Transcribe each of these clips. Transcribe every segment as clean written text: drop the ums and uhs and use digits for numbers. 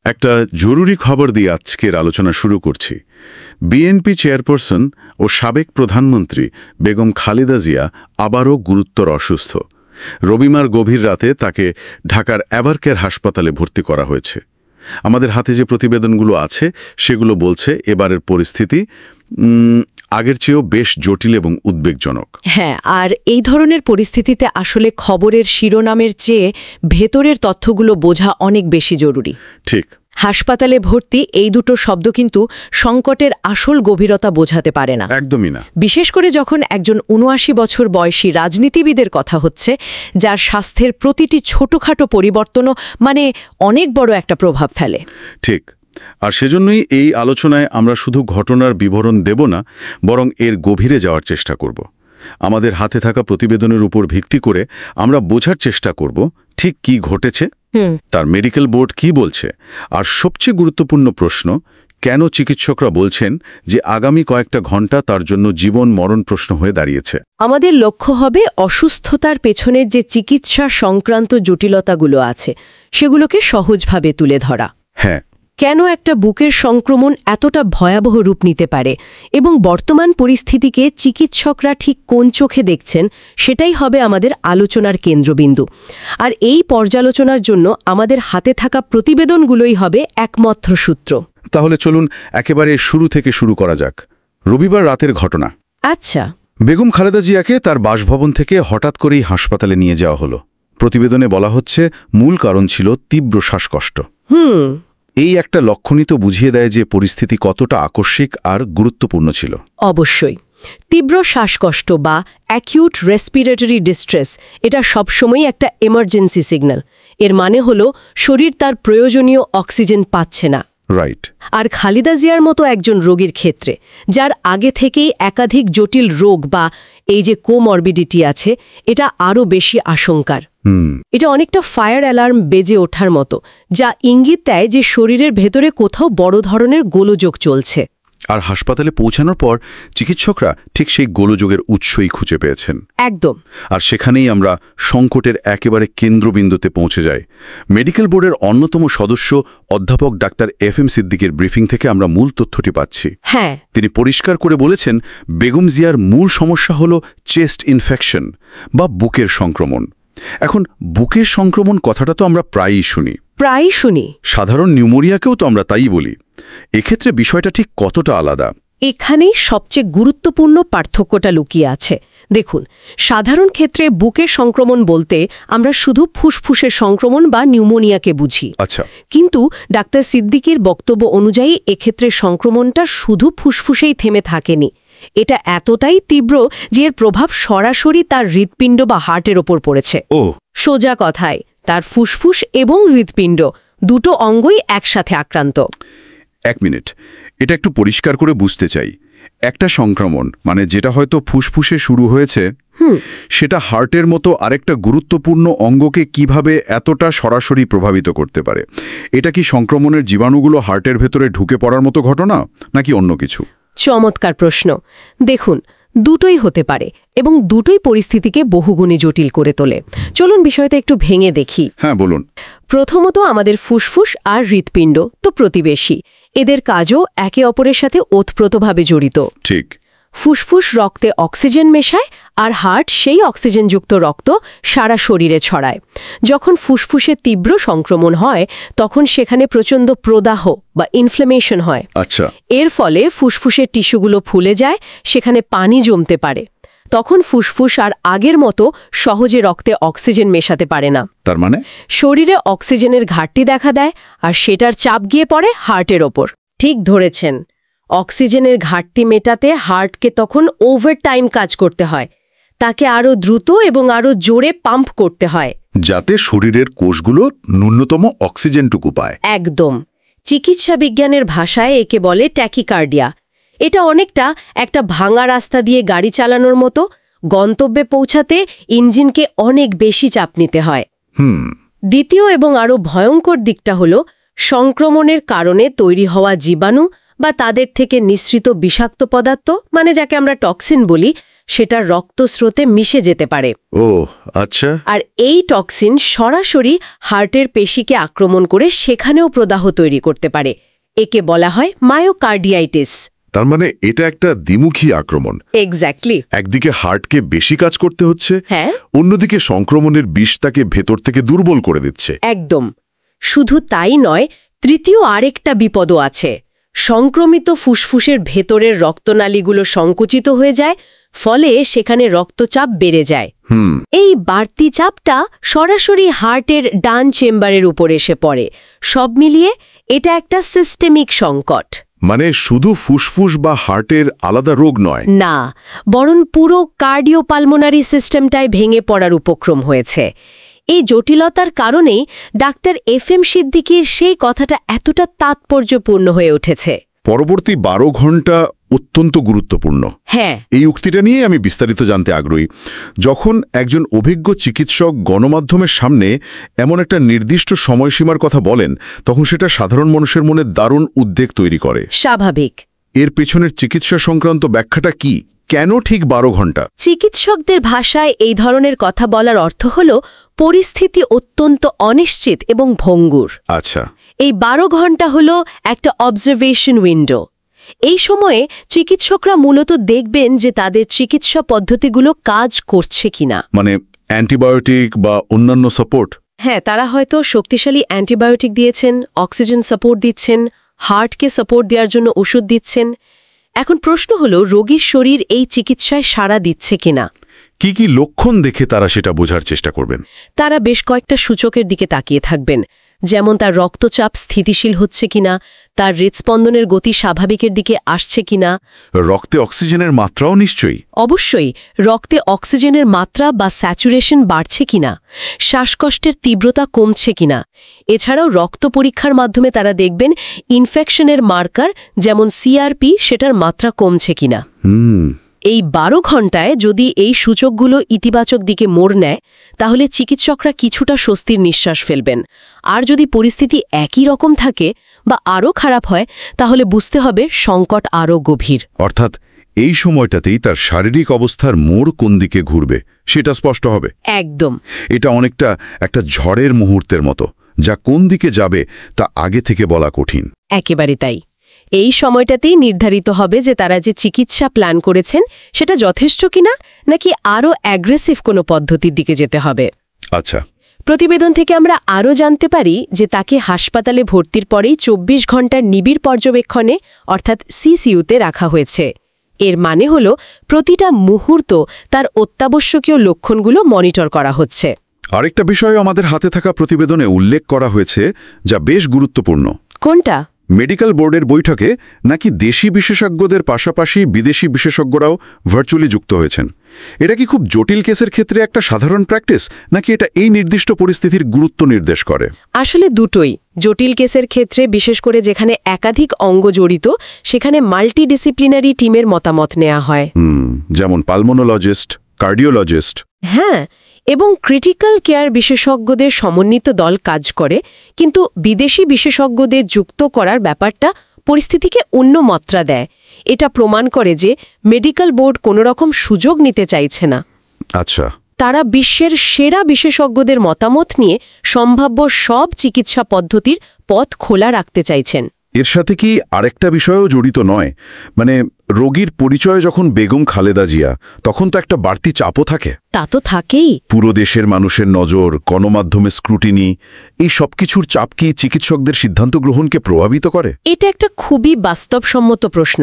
একটা জরুরি খবর দিয়ে আজকের আলোচনা শুরু করছি। বিএনপি চেয়ারপারসন ও সাবেক প্রধানমন্ত্রী বেগম খালেদা জিয়া আবারও গুরুতর অসুস্থ। রবিবার গভীর রাতে তাকে ঢাকার এভারকেয়ার হাসপাতালে ভর্তি করা হয়েছে। আমাদের হাতে যে প্রতিবেদনগুলো আছে সেগুলো বলছে এবারের পরিস্থিতি আগের চেয়েও বেশ জটিল এবং উদ্বেগজনক। হ্যাঁ, আর এই ধরনের পরিস্থিতিতে আসলে খবরের শিরোনামের চেয়ে ভেতরের তথ্যগুলো বোঝা অনেক বেশি জরুরি। ঠিক। হাসপাতালে ভর্তি এই দুটো শব্দ কিন্তু সংকটের আসল গভীরতা বোঝাতে পারে না। একদমই না। বিশেষ করে যখন একজন ৭৯ বছর বয়সী রাজনীতিবিদের কথা হচ্ছে, যার স্বাস্থ্যের প্রতিটি ছোটখাটো পরিবর্তনও অনেক বড় একটা প্রভাব ফেলে। ঠিক। আর সেজন্যই এই আলোচনায় আমরা শুধু ঘটনার বিবরণ দেব না, বরং এর গভীরে যাওয়ার চেষ্টা করব। আমাদের হাতে থাকা প্রতিবেদনের উপর ভিত্তি করে আমরা বোঝার চেষ্টা করব ঠিক কি ঘটেছে, তার মেডিকেল বোর্ড কি বলছে, আর সবচেয়ে গুরুত্বপূর্ণ প্রশ্ন, কেন চিকিৎসকরা বলছেন যে আগামী কয়েকটা ঘন্টা তার জন্য জীবন মরণ প্রশ্ন হয়ে দাঁড়িয়েছে। আমাদের লক্ষ্য হবে অসুস্থতার পেছনের যে চিকিৎসা সংক্রান্ত জটিলতাগুলো আছে সেগুলোকে সহজভাবে তুলে ধরা। হ্যাঁ, কেন একটা বুকের সংক্রমণ এতটা ভয়াবহ রূপ নিতে পারে এবং বর্তমান পরিস্থিতিকে চিকিৎসকরা ঠিক কোন চোখে দেখছেন সেটাই হবে আমাদের আলোচনার কেন্দ্রবিন্দু। আর এই পর্যালোচনার জন্য আমাদের হাতে থাকা প্রতিবেদনগুলোই হবে একমাত্র সূত্র। তাহলে চলুন একেবারে শুরু থেকে শুরু করা যাক। রবিবার রাতের ঘটনা। আচ্ছা। বেগম খালেদা জিয়াকে তার বাসভবন থেকে হঠাৎ করেই হাসপাতালে নিয়ে যাওয়া হলো। প্রতিবেদনে বলা হচ্ছে মূল কারণ ছিল তীব্র শ্বাসকষ্ট। এই একটা লক্ষণই তো বুঝিয়ে দেয় যে পরিস্থিতি কতটা আকস্মিক আর গুরুত্বপূর্ণ ছিল। অবশ্যই। তীব্র শ্বাসকষ্ট বা অ্যাকিউট রেসপিরেটরি ডিস্ট্রেস এটা সবসময়ই একটা এমার্জেন্সি সিগন্যাল। এর মানে হলো শরীর তার প্রয়োজনীয় অক্সিজেন পাচ্ছে না। রাইট। আর খালেদা জিয়ার মতো একজন রোগীর ক্ষেত্রে, যার আগে থেকেই একাধিক জটিল রোগ বা এই যে কোমরবিডিটি আছে, এটা আরও বেশি আশঙ্কার। এটা অনেকটা ফায়ার অ্যালার্ম বেজে ওঠার মতো, যা ইঙ্গিত দেয় যে শরীরের ভেতরে কোথাও বড় ধরনের গোলযোগ চলছে। আর হাসপাতালে পৌঁছানোর পর চিকিৎসকরা ঠিক সেই গোলযোগের উৎসই খুঁজে পেয়েছেন। একদম। আর সেখানেই আমরা সংকটের একেবারে কেন্দ্রবিন্দুতে পৌঁছে যাই। মেডিকেল বোর্ডের অন্যতম সদস্য অধ্যাপক ডাক্তার FM সিদ্দিকের ব্রিফিং থেকে আমরা মূল তথ্যটি পাচ্ছি। হ্যাঁ, তিনি পরিষ্কার করে বলেছেন বেগম জিয়ার মূল সমস্যা হল চেস্ট ইনফেকশন বা বুকের সংক্রমণ। এখন বুকের সংক্রমণ কথাটা তো আমরা প্রায়ই শুনি। সাধারণ নিউমোনিয়াকেও তো আমরা তাই বলি। এক্ষেত্রে বিষয়টা ঠিক কতটা আলাদা? এখানেই সবচেয়ে গুরুত্বপূর্ণ পার্থক্যটা লুকিয়ে আছে। দেখুন, সাধারণ ক্ষেত্রে বুকের সংক্রমণ বলতে আমরা শুধু ফুসফুসের সংক্রমণ বা নিউমোনিয়াকে বুঝি। আচ্ছা। কিন্তু ডাক্তার সিদ্দিকের বক্তব্য অনুযায়ী এক্ষেত্রে সংক্রমণটা শুধু ফুসফুসেই থেমে থাকেনি। এটা এতটাই তীব্র যে এর প্রভাব সরাসরি তার হৃৎপিণ্ড বা হার্টের ওপর পড়েছে। সোজা কথায় তার ফুসফুস এবং হৃৎপিণ্ড দুটো অঙ্গই একসাথে আক্রান্ত। এক মিনিট, এটা একটু পরিষ্কার করে বুঝতে চাই। একটা সংক্রমণ যেটা হয়তো ফুসফুসে শুরু হয়েছে, সেটা হার্টের মতো আরেকটা গুরুত্বপূর্ণ অঙ্গকে কিভাবে এতটা সরাসরি প্রভাবিত করতে পারে? এটা কি সংক্রমণের জীবাণুগুলো হার্টের ভেতরে ঢুকে পড়ার মতো ঘটনা, নাকি অন্য কিছু? চমৎকার প্রশ্ন। দেখুন, দুটোই হতে পারে এবং দুটোই পরিস্থিতিকে বহুগুণে জটিল করে তোলে। চলুন বিষয়টা একটু ভেঙে দেখি। হ্যাঁ, বলুন। প্রথমত, আমাদের ফুসফুস আর হৃৎপিণ্ড তো প্রতিবেশী। এদের কাজও একে অপরের সাথে ওতপ্রোতভাবে জড়িত। ঠিক। ফুসফুস রক্তে অক্সিজেন মেশায় আর হার্ট সেই অক্সিজেনযুক্ত রক্ত সারা শরীরে ছড়ায়। যখন ফুসফুসে তীব্র সংক্রমণ হয় তখন সেখানে প্রচণ্ড প্রদাহ বা ইনফ্লেমেশন হয়। আচ্ছা। এর ফলে ফুসফুসের টিস্যুগুলো ফুলে যায়, সেখানে পানি জমতে পারে। তখন ফুসফুস আর আগের মতো সহজে রক্তে অক্সিজেন মেশাতে পারে না। তার মানে শরীরে অক্সিজেনের ঘাটতি দেখা দেয় আর সেটার চাপ গিয়ে পড়ে হার্টের ওপর। ঠিক ধরেছেন, অক্সিজেনের ঘাটতি মেটাতে হার্টকে তখন ওভারটাইম কাজ করতে হয়। তাকে আরও দ্রুত এবং আরও জোরে পাম্প করতে হয়, যাতে শরীরের কোষগুলো ন্যূনতম অক্সিজেনটুকু পায়। একদম। চিকিৎসা বিজ্ঞানের ভাষায় একে বলে ট্যাকিকার্ডিয়া। এটা অনেকটা একটা ভাঙা রাস্তা দিয়ে গাড়ি চালানোর মতো। গন্তব্যে পৌঁছাতে ইঞ্জিনকে অনেক বেশি চাপ নিতে হয়। দ্বিতীয় এবং আরও ভয়ঙ্কর দিকটা হলো সংক্রমণের কারণে তৈরি হওয়া জীবাণু বা তাদের থেকে নিঃসৃত বিষাক্ত পদার্থ, যাকে আমরা টক্সিন বলি, সেটা রক্তস্রোতে মিশে যেতে পারে। ও আচ্ছা। আর এই টক্সিন সরাসরি হার্টের পেশিকে আক্রমণ করে সেখানেও প্রদাহ তৈরি করতে পারে। একে বলা হয় মায়োকার্ডিয়াইটিস। তার মানে এটা একটা দ্বিমুখী আক্রমণ। এক্স্যাক্টলি। একদিকে হার্টকে বেশি কাজ করতে হচ্ছে, হ্যাঁ, অন্যদিকে সংক্রমণের বিষ তাকে ভেতর থেকে দুর্বল করে দিচ্ছে। একদম। শুধু তাই নয়, তৃতীয় আরেকটা বিপদও আছে। সংক্রমিত ফুসফুসের ভেতরের রক্তনালীগুলো সংকুচিত হয়ে যায়, ফলে সেখানে রক্তচাপ বেড়ে যায়। এই বাড়তি চাপটা সরাসরি হার্টের ডান চেম্বারের উপর এসে পড়ে। সব মিলিয়ে এটা একটা সিস্টেমিক সংকট। মানে শুধু ফুসফুস বা হার্টের আলাদা রোগ নয়, না, বরং পুরো কার্ডিওপালমোনারি সিস্টেমটাই ভেঙে পড়ার উপক্রম হয়েছে। এই জটিলতার কারণেই ডাক্তার FM সিদ্দিকীর সেই কথাটা এতটা তাৎপর্যপূর্ণ হয়ে উঠেছে। পরবর্তী 12 ঘন্টা অত্যন্ত গুরুত্বপূর্ণ। হ্যাঁ, এই উক্তিটা নিয়ে আমি বিস্তারিত জানতে আগ্রহী। যখন একজন অভিজ্ঞ চিকিৎসক গণমাধ্যমের সামনে এমন একটা নির্দিষ্ট সময়সীমার কথা বলেন, তখন সেটা সাধারণ মানুষের মনে দারুণ উদ্বেগ তৈরি করে। স্বাভাবিক। এর পেছনের চিকিৎসা সংক্রান্ত ব্যাখ্যাটা কি? কেন ঠিক 12 ঘন্টা? চিকিৎসকদের ভাষায় এই ধরনের কথা বলার অর্থ হল পরিস্থিতি অত্যন্ত অনিশ্চিত এবং ভঙ্গুর। আচ্ছা। এই 12 ঘন্টা হল একটা অবজারভেশন উইন্ডো। এই সময়ে চিকিৎসকরা মূলত দেখবেন যে তাদের চিকিৎসা পদ্ধতিগুলো কাজ করছে কিনা। মানে অ্যান্টিবায়োটিক বা অন্যান্য সাপোর্ট? হ্যাঁ, তারা হয়তো শক্তিশালী অ্যান্টিবায়োটিক দিয়েছেন, অক্সিজেন সাপোর্ট দিচ্ছেন, হার্টকে সাপোর্ট দেওয়ার জন্য ওষুধ দিচ্ছেন। এখন প্রশ্ন হলো, রোগীর শরীর এই চিকিৎসায় সাড়া দিচ্ছে কিনা। কি কি লক্ষণ দেখে তারা সেটা বোঝার চেষ্টা করবেন? তারা বেশ কয়েকটা সূচকের দিকে তাকিয়ে থাকবেন, যেমন তার রক্তচাপ স্থিতিশীল হচ্ছে কিনা, তার হৃদস্পন্দনের গতি স্বাভাবিকের দিকে আসছে কিনা। রক্তে অক্সিজেনের মাত্রাও নিশ্চয়ই? অবশ্যই, রক্তে অক্সিজেনের মাত্রা বা স্যাচুরেশন বাড়ছে কিনা, শ্বাসকষ্টের তীব্রতা কমছে কিনা। এছাড়াও রক্ত পরীক্ষার মাধ্যমে তারা দেখবেন ইনফেকশনের মার্কার যেমন CRP সেটার মাত্রা কমছে কিনা। এই 12 ঘন্টায় যদি এই সূচকগুলো ইতিবাচক দিকে মোড় নেয়, তাহলে চিকিৎসকরা কিছুটা স্বস্তির নিঃশ্বাস ফেলবেন। আর যদি পরিস্থিতি একই রকম থাকে বা আরও খারাপ হয়, তাহলে বুঝতে হবে সংকট আরও গভীর। অর্থাৎ এই সময়টাতেই তার শারীরিক অবস্থার মোড় কোন দিকে ঘুরবে সেটা স্পষ্ট হবে। একদম। এটা অনেকটা একটা ঝড়ের মুহূর্তের মতো, যা কোন দিকে যাবে তা আগে থেকে বলা কঠিন। একেবারে তাই। এই সময়টাতেই নির্ধারিত হবে যে তারা যে চিকিৎসা প্ল্যান করেছেন সেটা যথেষ্ট কিনা, নাকি আরও অ্যাগ্রেসিভ কোনো পদ্ধতির দিকে যেতে হবে। আচ্ছা। প্রতিবেদন থেকে আমরা আরও জানতে পারি যে তাকে হাসপাতালে ভর্তির পরেই 24 ঘন্টার নিবিড় পর্যবেক্ষণে অর্থাৎ CCUতে রাখা হয়েছে। এর মানে হল প্রতিটা মুহূর্ত তার অত্যাবশ্যকীয় লক্ষণগুলো মনিটর করা হচ্ছে। আরেকটা বিষয় আমাদের হাতে থাকা প্রতিবেদনে উল্লেখ করা হয়েছে, যা বেশ গুরুত্বপূর্ণ। কোনটা? মেডিকেল বোর্ডের বৈঠকে নাকি দেশি বিশেষজ্ঞদের পাশাপাশি বিদেশি বিশেষজ্ঞরাও ভার্চুয়ালি যুক্ত হয়েছেন। এটা কি খুব জটিল কেসের ক্ষেত্রে একটা সাধারণ প্র্যাকটিস, নাকি এটা এই নির্দিষ্ট পরিস্থিতির গুরুত্ব নির্দেশ করে? আসলে দুটোই। জটিল কেসের ক্ষেত্রে, বিশেষ করে যেখানে একাধিক অঙ্গ জড়িত, সেখানে মাল্টিডিসিপ্লিনারি টিমের মতামত নেওয়া হয়। যেমন পালমোনোলজিস্ট, কার্ডিওলজিস্ট। হ্যাঁ, এবং ক্রিটিক্যাল কেয়ার বিশেষজ্ঞদের সমন্বিত দল কাজ করে, কিন্তু বিদেশি বিশেষজ্ঞদের যুক্ত করার ব্যাপারটা পরিস্থিতিকে অন্য মাত্রা দেয়। এটা প্রমাণ করে যে মেডিকেল বোর্ড কোনো রকম সুযোগ নিতে চাইছে না। আচ্ছা। তারা বিশ্বের সেরা বিশেষজ্ঞদের মতামত নিয়ে সম্ভাব্য সব চিকিৎসা পদ্ধতির পথ খোলা রাখতে চাইছেন। এর সাথে কি আরেকটা বিষয়ও জড়িত নয়? মানে রোগীর পরিচয় যখন বেগম খালেদা জিয়া, তখন তো একটা বাড়তি চাপও থাকে। তা তো থাকেই। পুরো দেশের মানুষের নজর, গণমাধ্যমে স্ক্রুটিনি, এই সবকিছুর চাপ কি চিকিৎসকদের সিদ্ধান্ত গ্রহণকে প্রভাবিত করে? এটা একটা খুবই বাস্তবসম্মত প্রশ্ন।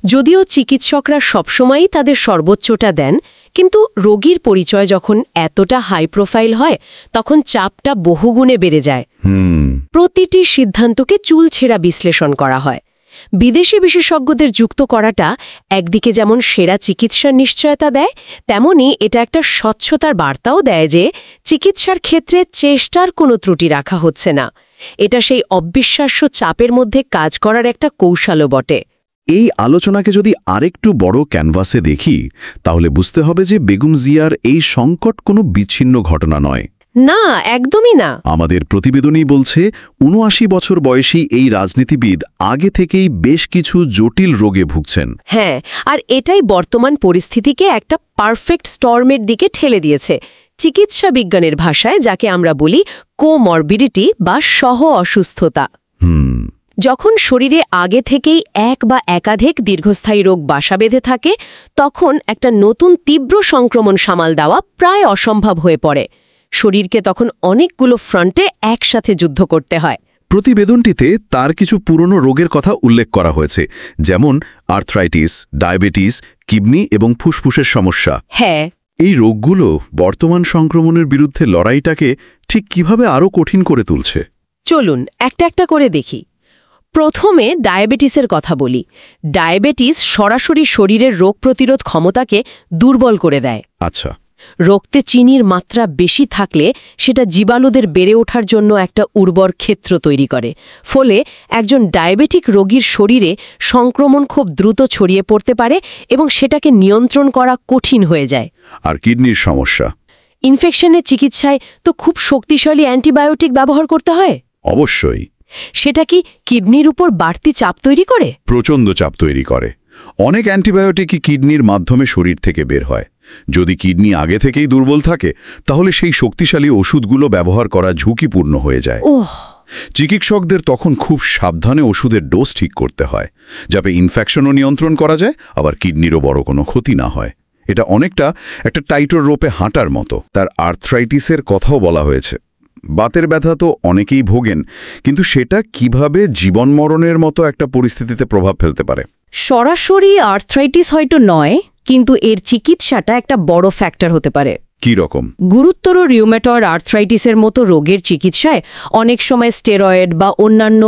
যদিও চিকিৎসকরা সবসময়ই তাদের সর্বোচ্চটা দেন, কিন্তু রোগীর পরিচয় যখন এতটা হাই প্রোফাইল হয়, তখন চাপটা বহুগুণে বেড়ে যায়। প্রতিটি সিদ্ধান্তকে চুলছেড়া বিশ্লেষণ করা হয়। বিদেশি বিশেষজ্ঞদের যুক্ত করাটা একদিকে যেমন সেরা চিকিৎসার নিশ্চয়তা দেয়, তেমনি এটা একটা স্বচ্ছতার বার্তাও দেয় যে চিকিৎসার ক্ষেত্রে চেষ্টার কোনো ত্রুটি রাখা হচ্ছে না। এটা সেই অবিশ্বাস্য চাপের মধ্যে কাজ করার একটা কৌশলও বটে। এই আলোচনাকে যদি আরেকটু বড় ক্যানভাসে দেখি, তাহলে বুঝতে হবে যে বেগম জিয়ার এই সংকট কোনো বিচ্ছিন্ন ঘটনা নয়। না, একদমই না। আমাদের প্রতিবেদনই বলছে ৭৯ বছর বয়সী এই রাজনীতিবিদ আগে থেকেই বেশ কিছু জটিল রোগে ভুগছেন। হ্যাঁ, আর এটাই বর্তমান পরিস্থিতিকে একটা পারফেক্ট স্টর্মের দিকে ঠেলে দিয়েছে। চিকিৎসা বিজ্ঞানের ভাষায় যাকে আমরা বলি কোমরবিডিটি বা সহ অসুস্থতা। যখন শরীরে আগে থেকেই এক বা একাধিক দীর্ঘস্থায়ী রোগ বাসা বেঁধে থাকে, তখন একটা নতুন তীব্র সংক্রমণ সামাল দেওয়া প্রায় অসম্ভব হয়ে পড়ে। শরীরকে তখন অনেকগুলো ফ্রন্টে একসাথে যুদ্ধ করতে হয়। প্রতিবেদনটিতে তার কিছু পুরনো রোগের কথা উল্লেখ করা হয়েছে, যেমন আর্থ্রাইটিস, ডায়াবেটিস, কিডনি এবং ফুসফুসের সমস্যা। হ্যাঁ, এই রোগগুলো বর্তমান সংক্রমণের বিরুদ্ধে লড়াইটাকে ঠিক কিভাবে আরও কঠিন করে তুলছে? চলুন একটা একটা করে দেখি। প্রথমে ডায়াবেটিসের কথা বলি। ডায়াবেটিস সরাসরি শরীরের রোগ প্রতিরোধ ক্ষমতাকে দুর্বল করে দেয়। আচ্ছা। রক্তে চিনির মাত্রা বেশি থাকলে সেটা জীবাণুদের বেড়ে ওঠার জন্য একটা উর্বর ক্ষেত্র তৈরি করে। ফলে একজন ডায়াবেটিক রোগীর শরীরে সংক্রমণ খুব দ্রুত ছড়িয়ে পড়তে পারে এবং সেটাকে নিয়ন্ত্রণ করা কঠিন হয়ে যায়। আর কিডনির সমস্যা? ইনফেকশনের চিকিৎসায় তো খুব শক্তিশালী অ্যান্টিবায়োটিক ব্যবহার করতে হয়। অবশ্যই। সেটা কি কিডনির উপর বাড়তি চাপ তৈরি করে? প্রচণ্ড চাপ তৈরি করে। অনেক অ্যান্টিবায়োটিকই কিডনির মাধ্যমে শরীর থেকে বের হয়। যদি কিডনি আগে থেকেই দুর্বল থাকে, তাহলে সেই শক্তিশালী ওষুধগুলো ব্যবহার করা ঝুঁকিপূর্ণ হয়ে যায়। চিকিৎসকদের তখন খুব সাবধানে ওষুধের ডোজ ঠিক করতে হয়, যাতে ইনফেকশনও নিয়ন্ত্রণ করা যায়, আবার কিডনিরও বড় কোনো ক্ষতি না হয়। এটা অনেকটা একটা টাইটর রোপে হাঁটার মতো। তার আর্থ্রাইটিসের কথাও বলা হয়েছে। বাতের ব্যথা তো অনেকেই ভোগেন, কিন্তু সেটা কিভাবে জীবন মরণের মতো একটা পরিস্থিতিতে প্রভাব ফেলতে পারে? সরাসরি আর্থ্রাইটিস হয়তো নয়, কিন্তু এর চিকিৎসাটা একটা বড় ফ্যাক্টর হতে পারে। কি রকম? গুরুতর রিউমেটয়েড আর্থ্রাইটিসের মতো রোগের চিকিৎসায় অনেক সময় স্টেরয়েড বা অন্যান্য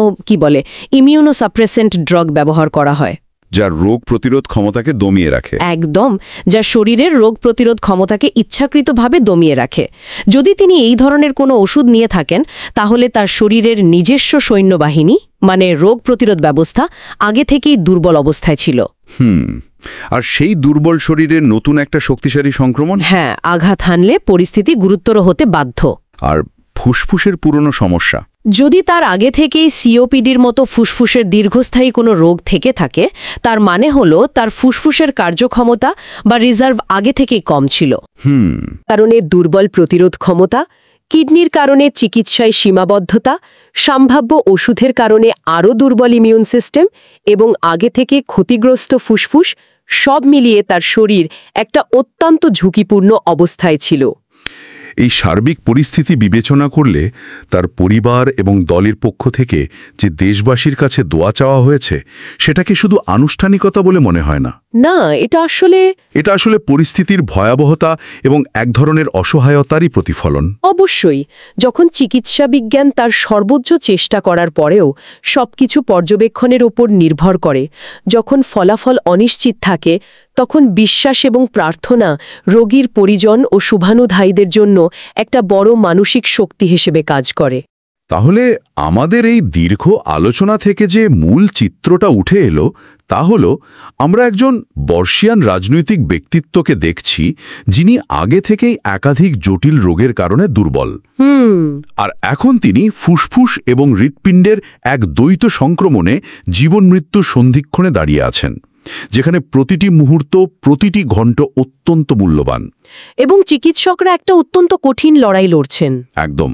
ইমিউনোসাপ্রেসেন্ট ড্রাগ ব্যবহার করা হয়, যার রোগ প্রতিরোধ ক্ষমতাকে দমিয়ে রাখে। একদম, যা শরীরের রোগ প্রতিরোধ ক্ষমতাকে ইচ্ছাকৃতভাবে দমিয়ে রাখে। যদি তিনি এই ধরনের কোনো ওষুধ নিয়ে থাকেন, তাহলে তার শরীরের নিজস্ব সৈন্যবাহিনী মানে রোগ প্রতিরোধ ব্যবস্থা আগে থেকেই দুর্বল অবস্থায় ছিল। আর সেই দুর্বল শরীরের নতুন একটা শক্তিশালী সংক্রমণ? হ্যাঁ, আঘাত হানলে পরিস্থিতি গুরুতর হতে বাধ্য। আর ফুসফুসের পুরনো সমস্যা? যদি তার আগে থেকেই সিওপিডির মতো ফুসফুসের দীর্ঘস্থায়ী কোনো রোগ থেকে থাকে, তার মানে হলো তার ফুসফুসের কার্যক্ষমতা বা রিজার্ভ আগে থেকেই কম ছিল। কারণে দুর্বল প্রতিরোধ ক্ষমতা, কিডনির কারণে চিকিৎসায় সীমাবদ্ধতা, সম্ভাব্য ওষুধের কারণে আরও দুর্বল ইমিউন সিস্টেম এবং আগে থেকে ক্ষতিগ্রস্ত ফুসফুস, সব মিলিয়ে তার শরীর একটা অত্যন্ত ঝুঁকিপূর্ণ অবস্থায় ছিল। এই সার্বিক পরিস্থিতি বিবেচনা করলে তার পরিবার এবং দলের পক্ষ থেকে যে দেশবাসীর কাছে দোয়া চাওয়া হয়েছে, সেটাকে শুধু আনুষ্ঠানিকতা বলে মনে হয় না। না, এটা আসলে পরিস্থিতির ভয়াবহতা এবং এক ধরনের অসহায়তারই প্রতিফলন। অবশ্যই। যখন চিকিৎসা বিজ্ঞান তার সর্বোচ্চ চেষ্টা করার পরেও সবকিছু পর্যবেক্ষণের ওপর নির্ভর করে, যখন ফলাফল অনিশ্চিত থাকে, তখন বিশ্বাস এবং প্রার্থনা রোগীর পরিজন ও শুভানুধায়ীদের জন্য একটা বড় মানসিক শক্তি হিসেবে কাজ করে। তাহলে আমাদের এই দীর্ঘ আলোচনা থেকে যে মূল চিত্রটা উঠে এলো, তা হলো আমরা একজন বর্ষিয়ান রাজনৈতিক ব্যক্তিত্বকে দেখছি, যিনি আগে থেকেই একাধিক জটিল রোগের কারণে দুর্বল। আর এখন তিনি ফুসফুস এবং হৃৎপিণ্ডের এক দ্বৈত সংক্রমণে জীবন মৃত্যুর সন্ধিক্ষণে দাঁড়িয়ে আছেন, যেখানে প্রতিটি মুহূর্ত, প্রতিটি ঘণ্টা অত্যন্ত মূল্যবান। এবং চিকিৎসকরা একটা অত্যন্ত কঠিন লড়াই লড়ছেন। একদম।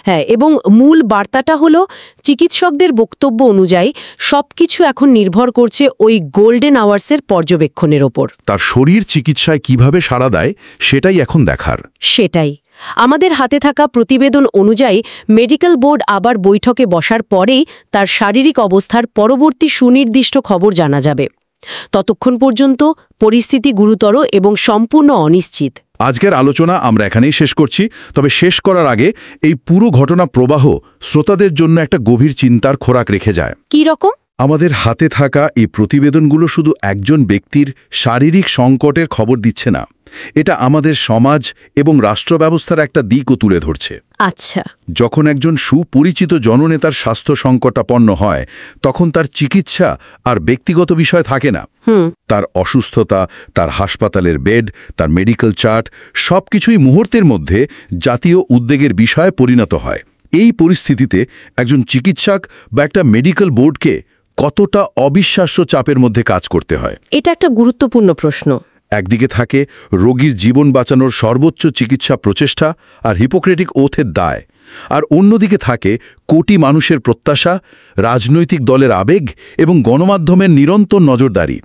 হ্যাঁ, এবং মূল বার্তাটা হলো চিকিৎসকদের বক্তব্য অনুযায়ী সবকিছু এখন নির্ভর করছে ওই গোল্ডেন আওয়ার্সের পর্যবেক্ষণের ওপর। তার শরীর চিকিৎসায় কিভাবে সাড়া দেয়, সেটাই এখন দেখার। সেটাই। আমাদের হাতে থাকা প্রতিবেদন অনুযায়ী মেডিকেল বোর্ড আবার বৈঠকে বসার পরেই তার শারীরিক অবস্থার পরবর্তী সুনির্দিষ্ট খবর জানা যাবে। ততক্ষণ পর্যন্ত পরিস্থিতি গুরুতর এবং সম্পূর্ণ অনিশ্চিত। আজকের আলোচনা আমরা এখানেই শেষ করছি। তবে শেষ করার আগে এই পুরো ঘটনা প্রবাহ শ্রোতাদের জন্য একটা গভীর চিন্তার খোরাক রেখে যায়। কি রকম? আমাদের হাতে থাকা এই প্রতিবেদনগুলো শুধু একজন ব্যক্তির শারীরিক সংকটের খবর দিচ্ছে না, এটা আমাদের সমাজ এবং রাষ্ট্র ব্যবস্থার একটা দিকও তুলে ধরছে। আচ্ছা। যখন একজন সুপরিচিত জননেতার স্বাস্থ্য সংকটাপন্ন হয়, তখন তার চিকিৎসা আর ব্যক্তিগত বিষয় থাকে না। তার অসুস্থতা, তার হাসপাতালের বেড, তার মেডিকেল চার্ট সবকিছুই মুহূর্তের মধ্যে জাতীয় উদ্বেগের বিষয়ে পরিণত হয়। এই পরিস্থিতিতে একজন চিকিৎসক বা একটা মেডিকেল বোর্ডকে কতটা অবিশ্বাস্য চাপের মধ্যে কাজ করতে হয়? এটা একটা গুরুত্বপূর্ণ প্রশ্ন। একদিকে থাকে রোগীর জীবন বাঁচানোর সর্বোচ্চ চিকিৎসা প্রচেষ্টা আর হিপোক্রেটিক ওথের দায়, আর অন্যদিকে থাকে কোটি মানুষের প্রত্যাশা, রাজনৈতিক দলের আবেগ এবং গণমাধ্যমের নিরন্তর নজরদারি।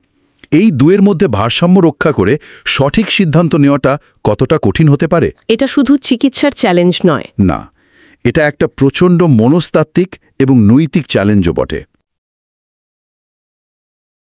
এই দুয়ের মধ্যে ভারসাম্য রক্ষা করে সঠিক সিদ্ধান্ত নেওয়াটা কতটা কঠিন হতে পারে? এটা শুধু চিকিৎসার চ্যালেঞ্জ নয়। না, এটা একটা প্রচণ্ড মনস্তাত্ত্বিক এবং নৈতিক চ্যালেঞ্জও বটে।